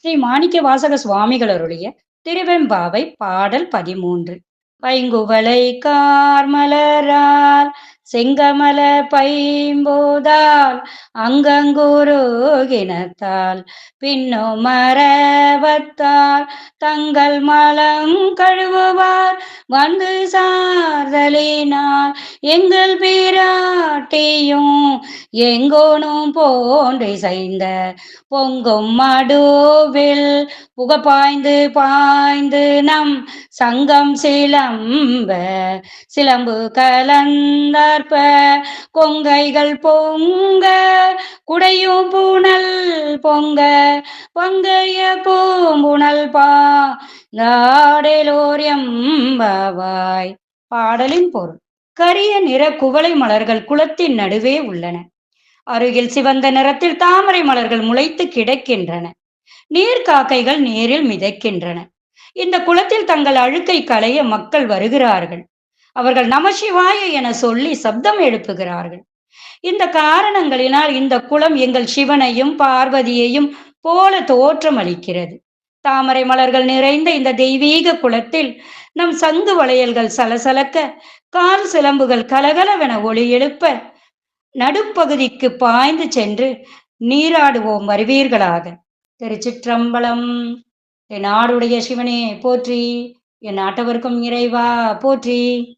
ஸ்ரீ மாணிக்க வாசக சுவாமிகள் அருளிய திருவெம்பாவை பாடல் 13. பைங்குவளை கார்மலரால் செங்கமல பைம்போதால் அங்கங்குருகினத்தால் பின்னோ மரவத்தால் தங்கள் மலம் கழுவுவார் வந்து சார்தலினால் எங்கள் பிராட்டியும் எங்கோனும் போன்று செய்த பொங்கும் மடுவில் புகப்பாய்ந்து பாய்ந்து நம் சங்கம் சிலம்ப சிலம்பு கலந்தார்ப்ப கொங்கைகள் பொங்க குடையும் புனல் பொங்க பங்கைய பூம்புணல் பாடலோர் எம்பாவாய். பாடலின் பொருள். கரிய நிற குவளை மலர்கள் குளத்தின் நடுவே உள்ளன. அருகில் சிவந்த நிறத்தில் தாமரை மலர்கள் முளைத்து கிடக்கின்றன. நீர்க்காக்கைகள் நீரில் மிதக்கின்றன. இந்த குளத்தில் தங்கள் அழுக்கை களைய மக்கள் வருகிறார்கள். அவர்கள் நமசிவாய என சொல்லி சப்தம் எழுப்புகிறார்கள். இந்த காரணங்களினால் இந்த குளம் எங்கள் சிவனையும் பார்வதியையும் போல தோற்றம் அளிக்கிறது. தாமரை மலர்கள் நிறைந்த இந்த தெய்வீக குளத்தில் நம் சங்கு வளையல்கள் சலசலக்க, கால் சிலம்புகள் கலகலவென ஒளி எழுப்ப, நடுப்பகுதிக்கு பாய்ந்து சென்று நீராடுவோம் வருவீர்களாக. திருச்சிற்றம்பலம். என் நாடுடைய சிவனே போற்றி, என் நாட்டவர்க்கும் இறைவா போற்றி.